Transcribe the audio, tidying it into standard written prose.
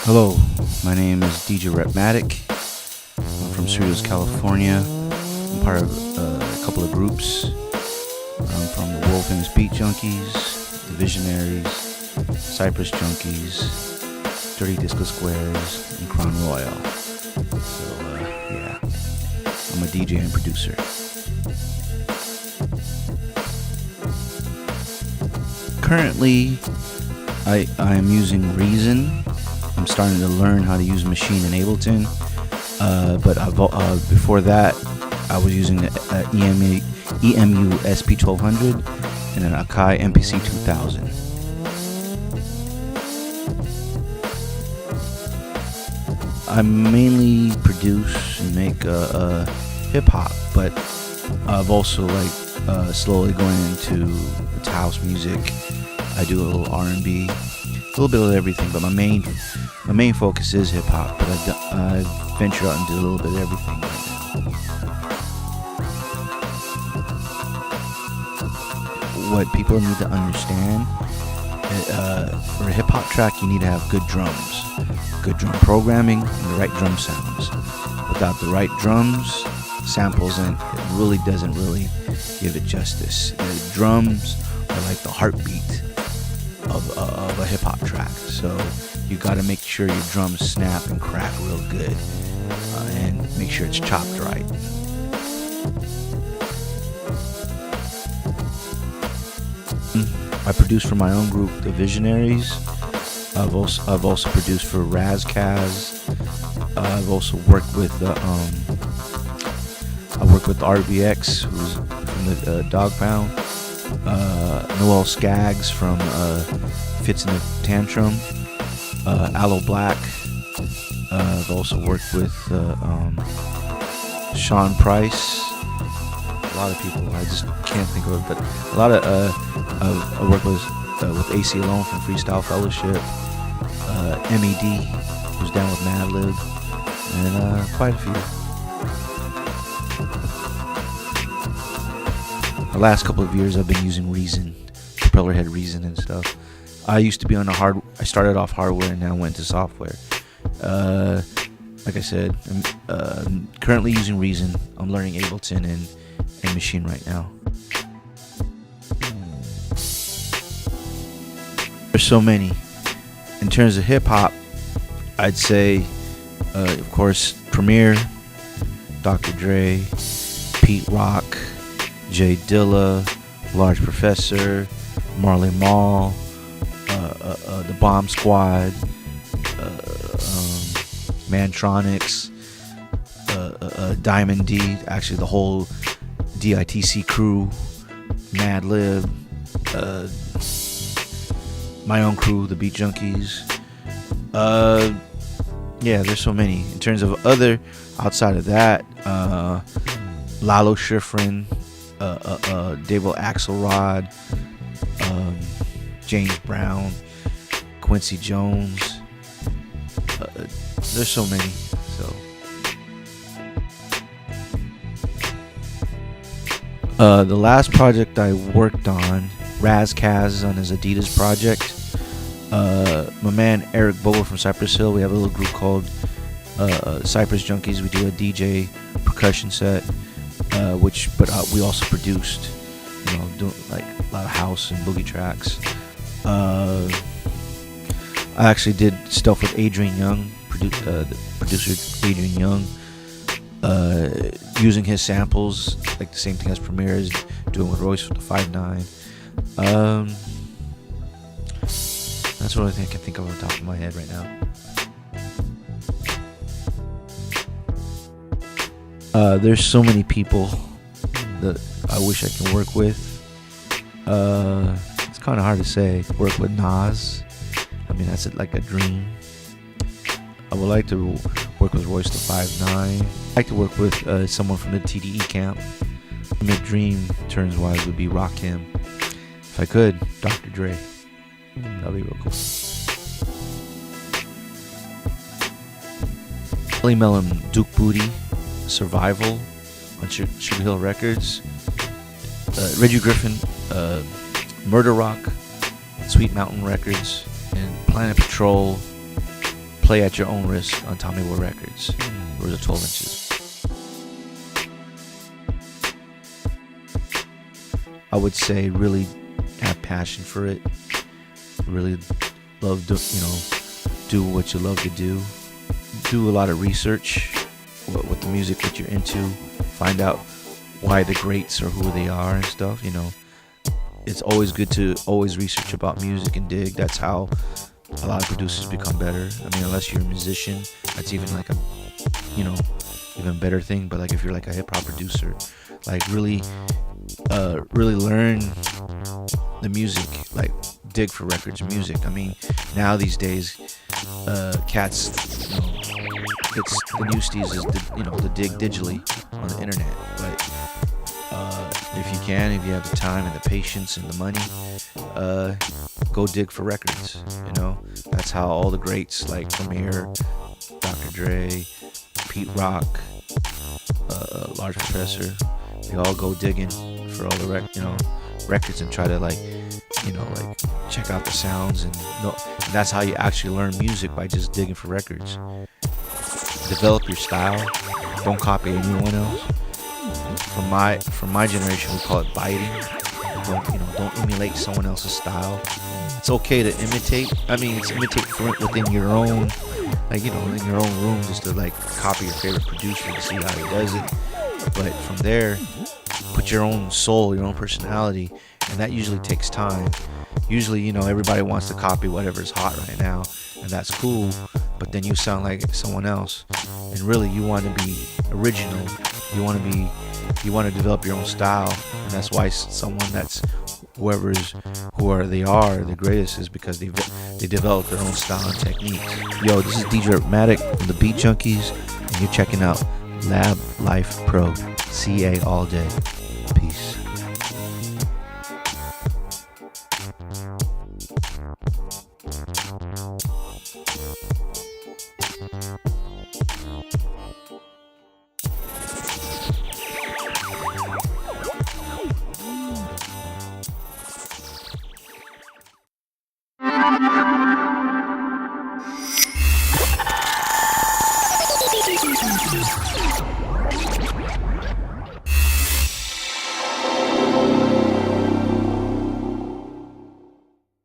Hello, my name is DJ Rhettmatic. I'm from Cerritos, California. I'm part of a couple of groups. I'm from the world famous Beat Junkies, the Visionaries, Cypress Junkies, Dirty Disco Squares, and Crown Royal. So, yeah, I'm a DJ and producer. Currently, I am using Reason. I'm starting to learn how to use Machine in Ableton, but before that, I was using the EMU SP1200 and an Akai MPC 2000. I mainly produce and make hip hop, but I've also slowly going into house music. I do a little R&B, a little bit of everything, but my main focus is hip hop. But I've ventured out and do a little bit of everything right now. What people need to understand, for a hip hop track, you need to have good drums, good drum programming, and the right drum sounds. Without the right drums, samples, and it really doesn't give it justice. The drums are like the heartbeat of a hip hop track. So you got to make sure your drums snap and crack real good, and make sure it's chopped right. I produce for my own group, the Visionaries. I've also produced for Razkaz. I've also worked with RBX, who's from the Dog Pound. Noel Skaggs from Fits in the Tantrum. Aloe Black. I've also worked with Sean Price. A lot of people, I just can't think of it, but a lot of I worked with AC Alone from Freestyle Fellowship, MED, who's down with Madlib, and quite a few. The last couple of years I've been using Reason, propeller head Reason and stuff. I used to be on I started off hardware and now went to software. Like I said, I'm currently using Reason. I'm learning Ableton and Machine right now. There's so many. In terms of hip hop, I'd say, of course, Premier, Dr. Dre, Pete Rock, Jay Dilla, Large Professor, Marley Marl, the Bomb Squad, Mantronics, Diamond D, actually the whole DITC crew, Madlib, my own crew, the Beat Junkies. Yeah, there's so many. In terms of outside of that, Lalo Schifrin, Dable Axelrod, James Brown, Quincy Jones. There's so many. So the last project I worked on, Razkaz on his Adidas project. My man Eric Bobo from Cypress Hill, we have a little group called Cypress Junkies. We do a DJ percussion set, but we also produced, doing like a lot of house and boogie tracks. I actually did stuff with Adrian Young, the producer Adrian Young, using his samples, like the same thing as Premier is doing with Royce with the 5.9. That's what I can think of on the top of my head right now. There's so many people that I wish I can work with. It's kind of hard to say. Work with Nas. I mean, that's like a dream. I would like to work with Royce the 5.9. I'd like to work with someone from the TDE camp. My dream, turns wise, would be Rakim. If I could, Dr. Dre. That'd be real cool. Ellie Mellon, Duke Booty, Survival on Sugar Hill Records. Reggie Griffin, Murder Rock, Sweet Mountain Records, and Planet Patrol, play at your own risk on Tommy Boy Records. There was a 12 inches. I would say really have passion for it. Really love to, do what you love to do. Do a lot of research with the music that you're into. Find out why the greats are who they are and stuff. It's always good to always research about music and dig. That's how a lot of producers become better. I mean, unless you're a musician, that's even like a, even better thing. But like if you're like a hip hop producer, like really learn the music, like dig for records and music. I mean, now these days, cats, it's the new steez is to dig digitally on the internet. But if you have the time and the patience and the money, go dig for records. That's how all the greats like Premier, Dr. Dre, Pete Rock, Large Professor, they all go digging for all the records and try to check out the sounds and that's how you actually learn music, by just digging for records. Develop your style. Don't copy anyone else. From my generation, we call it biting. Don't emulate someone else's style. It's okay to imitate. I mean, it's imitate within your own, in your own room, just to copy your favorite producer to see how he does it. But from there, put your own soul, your own personality, and that usually takes time. Usually, everybody wants to copy whatever's hot right now, and that's cool, but then you sound like someone else. And really, you want to be original. You want to develop your own style, and that's why someone that's they are the greatest is because they develop their own style and techniques. Yo, this is DJ Rhettmatic from the Beat Junkies, and you're checking out LabLifePro. CA all day. Peace.